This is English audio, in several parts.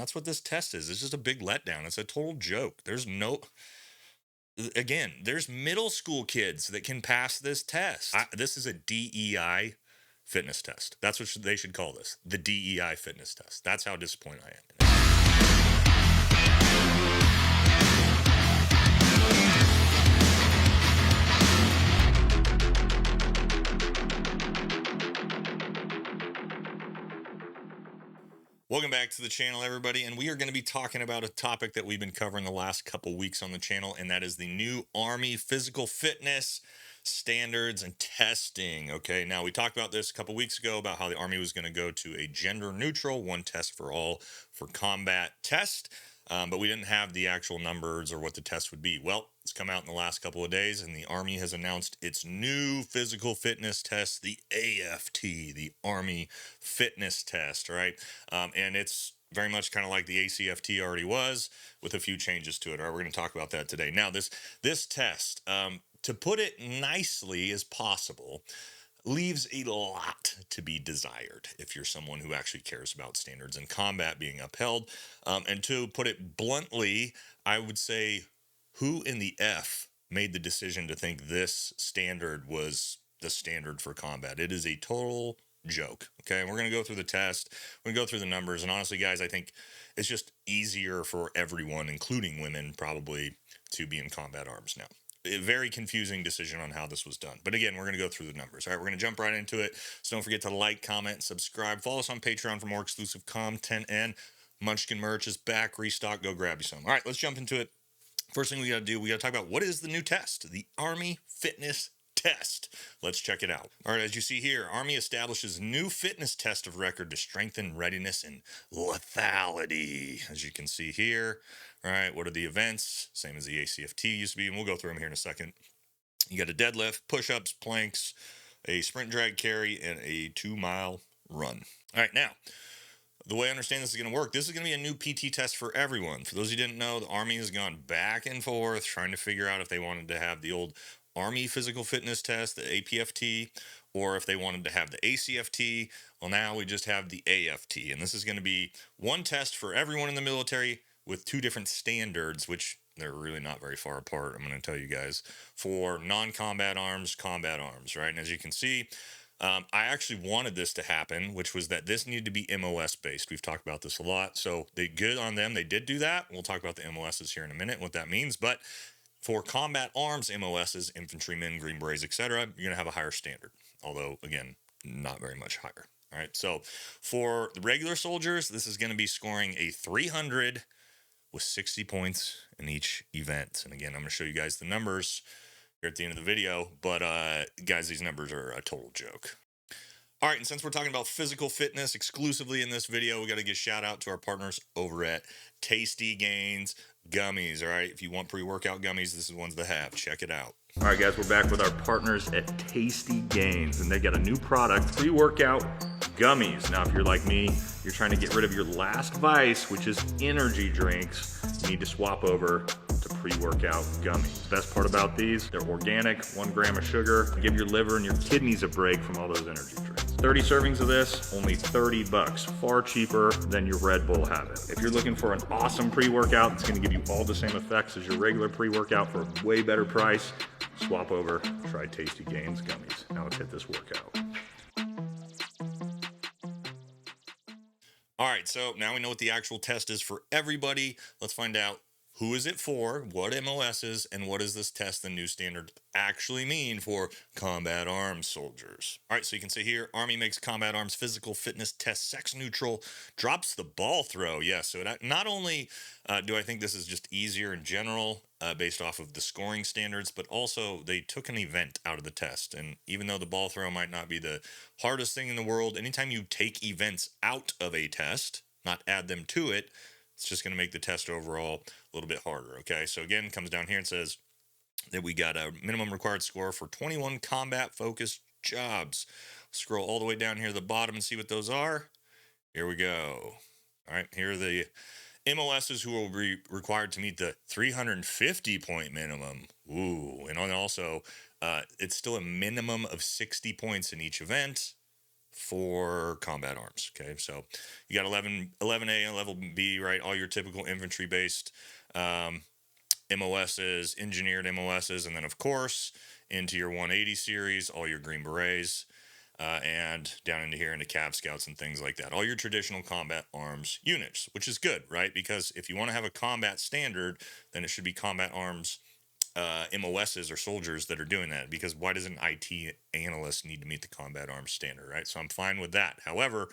That's what this test is. It's just a big letdown. It's a total joke. There's middle school kids that can pass this test. This is a DEI fitness test. That's what they should call this, the DEI fitness test. That's how disappointed I am. Welcome back to the channel, everybody, and we are going to be talking about a topic that we've been covering the last couple weeks on the channel, and that is the new Army physical fitness standards and testing. Okay, now we talked about this a couple weeks ago about how the Army was going to go to a gender neutral one test for all for combat test, but we didn't have the actual numbers or what the test would be. Well, it's come out in the last couple of days, and the Army has announced its new physical fitness test, the AFT, the Army Fitness Test, right? And it's very much kind of like the ACFT already was, with a few changes to it. All right, we're going to talk about that today. Now, this test, to put it nicely as possible, leaves a lot to be desired if you're someone who actually cares about standards in combat being upheld. And to put it bluntly, I would say, who in the F made the decision to think this standard was the standard for combat? It is a total joke. Okay, and we're going to go through the test, we're going to go through the numbers, and honestly, guys, I think it's just easier for everyone, including women, probably, to be in combat arms now. A very confusing decision on how this was done. But again, we're going to go through the numbers. All right, we're going to jump right into it. So don't forget to like, comment, subscribe. Follow us on Patreon for more exclusive content. And Munchkin merch is back, restock. Go grab you some. All right, let's jump into it. First thing we got to do, we got to talk about what is the new test, the Army Fitness Test. Let's check it out. All right, as you see here, Army establishes new fitness test of record to strengthen readiness and lethality. As you can see here, all right, what are the events? Same as the ACFT used to be, and we'll go through them here in a second. You got a deadlift, push-ups, planks, a sprint drag carry, and a 2-mile run. All right, now, the way I understand this is going to work, this is going to be a new PT test for everyone. For those who didn't know, the Army has gone back and forth trying to figure out if they wanted to have the old Army physical fitness test, the APFT, or if they wanted to have the ACFT. Well, now we just have the AFT, and this is going to be one test for everyone in the military with two different standards, which they're really not very far apart, I'm going to tell you guys, for non-combat arms, combat arms, right? And as you can see, I actually wanted this to happen, which was that this needed to be MOS based. We've talked about this a lot, so they good on them. They did do that. We'll talk about the MOSs here in a minute, what that means. But for combat arms MOSs, infantrymen, Green Berets, etc., you're going to have a higher standard, although, again, not very much higher. All right, so for the regular soldiers, this is going to be scoring a 300 with 60 points in each event. And again, I'm going to show you guys the numbers here at the end of the video, but guys, these numbers are a total joke. All right, and since we're talking about physical fitness exclusively in this video, we got to give a shout out to our partners over at Tasty Gains Gummies. All right, if you want pre-workout gummies, this is ones to have. Check it out. All right, guys, we're back with our partners at Tasty Gains, and they got a new product, pre-workout gummies. Now, if you're like me, you're trying to get rid of your last vice, which is energy drinks, you need to swap over to pre-workout gummies. Best part about these, they're organic, 1 gram of sugar, give your liver and your kidneys a break from all those energy drinks. 30 servings of this, only 30 bucks, far cheaper than your Red Bull habit. If you're looking for an awesome pre-workout, it's gonna give you all the same effects as your regular pre-workout for a way better price, swap over, try Tasty Gains Gummies. Now let's hit this workout. All right, so now we know what the actual test is for everybody. Let's find out who is it for, what MOSs, and what does this test, the new standard, actually mean for combat arms soldiers. All right, so you can see here, Army makes combat arms physical fitness test sex neutral, drops the ball throw. Yes, so not only do I think this is just easier in general based off of the scoring standards, but also they took an event out of the test. And even though the ball throw might not be the hardest thing in the world, anytime you take events out of a test, not add them to it, it's just going to make the test overall a little bit harder, okay? So again, it comes down here and says that we got a minimum required score for 21 combat-focused jobs. Scroll all the way down here to the bottom and see what those are. Here we go. All right, here are the MOSs who will be required to meet the 350-point minimum. Ooh, and also, it's still a minimum of 60 points in each event. for combat arms. Okay, so you got 11A and level B, right? All your typical infantry based MOSs, engineered MOSs, and then of course into your 180 series, all your Green Berets, and down into here into Cav Scouts and things like that. All your traditional combat arms units, which is good, right? Because if you want to have a combat standard, then it should be combat arms MOSs or soldiers that are doing that. Because why does an IT analyst need to meet the combat arms standard, right? So I'm fine with that. However,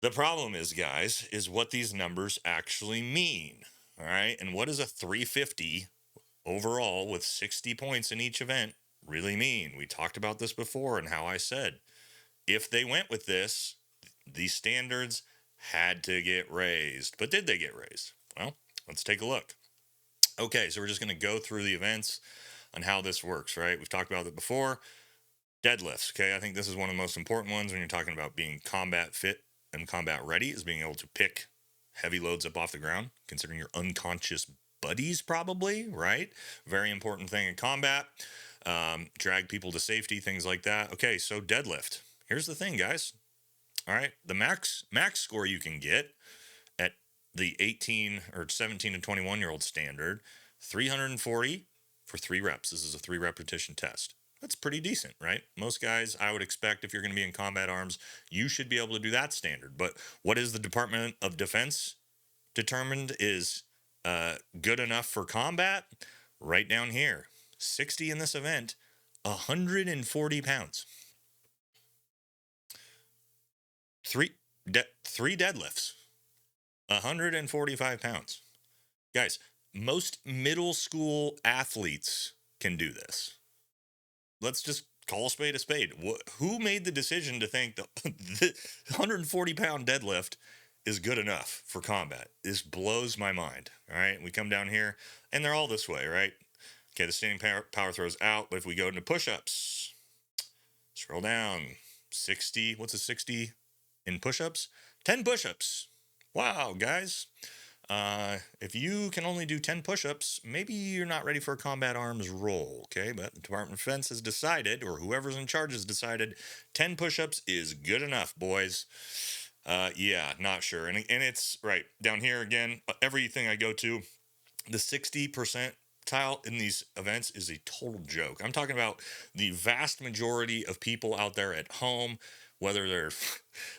the problem is, guys, is what these numbers actually mean. All right. And what does a 350 overall with 60 points in each event really mean? We talked about this before and how I said if they went with this, these standards had to get raised. But did they get raised? Well, let's take a look. Okay, so we're just going to go through the events on how this works, right? We've talked about it before. Deadlifts, okay? I think this is one of the most important ones when you're talking about being combat fit and combat ready, is being able to pick heavy loads up off the ground, considering your unconscious buddies, probably, right? Very important thing in combat. Drag people to safety, things like that. Okay, so deadlift. Here's the thing, guys. All right, the max score you can get at the 18 or 17 to 21-year-old standard, 340 for 3 reps. This is a 3 repetition test. That's pretty decent, right? Most guys, I would expect, if you're going to be in combat arms, you should be able to do that standard. But what is the Department of Defense determined is good enough for combat? Right down here, 60 in this event, 140 pounds. Three deadlifts, 145 pounds. Guys, most middle school athletes can do this. Let's just call a spade a spade. Who made the decision to think the 140-pound deadlift is good enough for combat? This blows my mind. All right, we come down here, and they're all this way, right? Okay, the standing power throws out, but if we go into push-ups, scroll down, 60. What's a 60 in push-ups? 10 push-ups. Wow, guys. If you can only do 10 push-ups, maybe you're not ready for a combat arms role, okay? But the Department of Defense has decided, or whoever's in charge has decided, 10 push-ups is good enough, boys. Yeah, not sure. And it's, right, down here again, everything I go to, the 60% tile in these events is a total joke. I'm talking about the vast majority of people out there at home, whether they're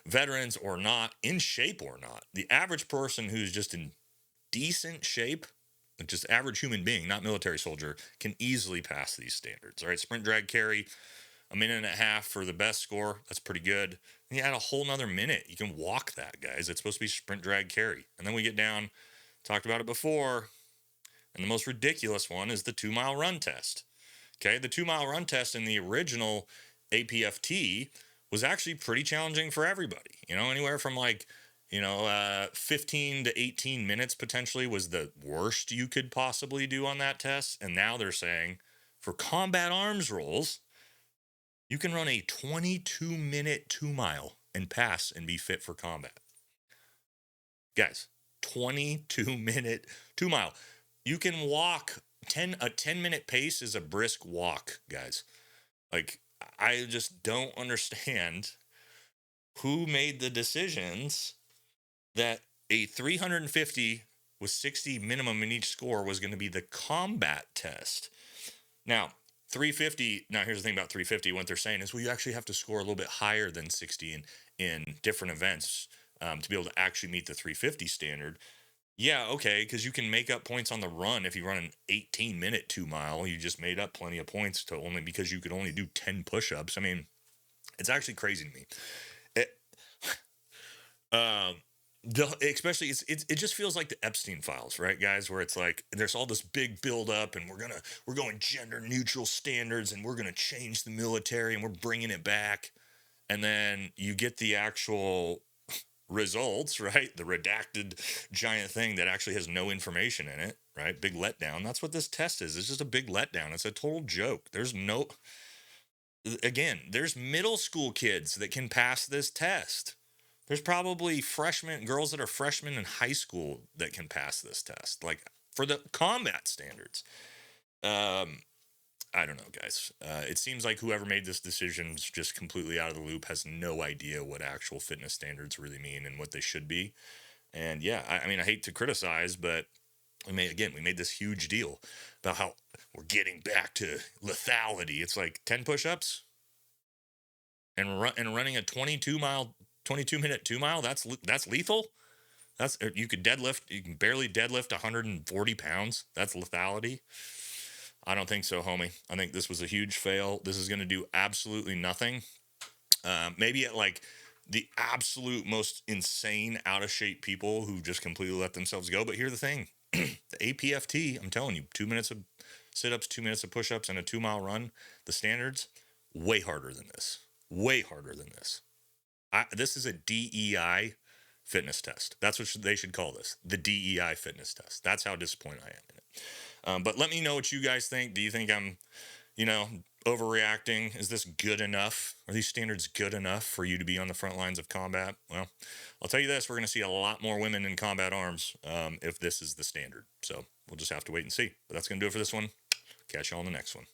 veterans or not, in shape or not. The average person who's just in decent shape, just average human being, not military soldier, can easily pass these standards. All right, sprint, drag, carry, a minute and a half for the best score. That's pretty good. And you add a whole nother minute. You can walk that, guys. It's supposed to be sprint, drag, carry. And then we get down, talked about it before, and the most ridiculous one is the 2-mile run test. Okay, the 2-mile run test in the original APFT was actually pretty challenging for everybody. Anywhere from 15 to 18 minutes potentially was the worst you could possibly do on that test. And now they're saying for combat arms roles, you can run a 22-minute 2-mile and pass and be fit for combat. Guys, 22-minute 2-mile. You can walk a 10-minute pace is a brisk walk, guys. I just don't understand who made the decisions that a 350 with 60 minimum in each score was going to be the combat test. Now, 350, now here's the thing about 350, what they're saying is, well, you actually have to score a little bit higher than 60 in different events to be able to actually meet the 350 standard. Yeah, okay, because you can make up points on the run. If you run an 18-minute 2-mile, you just made up plenty of points because you could only do 10 push-ups. I mean, it's actually crazy to me. Especially it just feels like the Epstein files, right, guys, where it's like there's all this big build up and we're going gender neutral standards and we're gonna change the military and we're bringing it back, and then you get the actual results, right? The redacted giant thing that actually has no information in it, right? Big letdown. That's what this test is. It's just a big letdown. It's a total joke. There's middle school kids that can pass this test. There's probably girls that are freshmen in high school that can pass this test, for the combat standards. I don't know, guys. It seems like whoever made this decision is just completely out of the loop, has no idea what actual fitness standards really mean and what they should be. And yeah, I mean, I hate to criticize, but we made this huge deal about how we're getting back to lethality. It's like 10 push-ups and running a 22-minute 2 mile. That's lethal. You could deadlift. You can barely deadlift 140 pounds. That's lethality. I don't think so, homie. I think this was a huge fail. This is going to do absolutely nothing. Maybe at like the absolute most insane, out of shape people who just completely let themselves go. But here's the thing: the APFT. I'm telling you, 2 minutes of sit-ups, 2 minutes of push-ups, and a 2 mile run. The standards way harder than this. Way harder than this. This is a DEI fitness test. That's what they should call this, the DEI fitness test. That's how disappointed I am in it. But let me know what you guys think. Do you think I'm, you know, overreacting? Is this good enough? Are these standards good enough for you to be on the front lines of combat? Well, I'll tell you this, we're going to see a lot more women in combat arms if this is the standard. So we'll just have to wait and see. But that's going to do it for this one. Catch you all on the next one.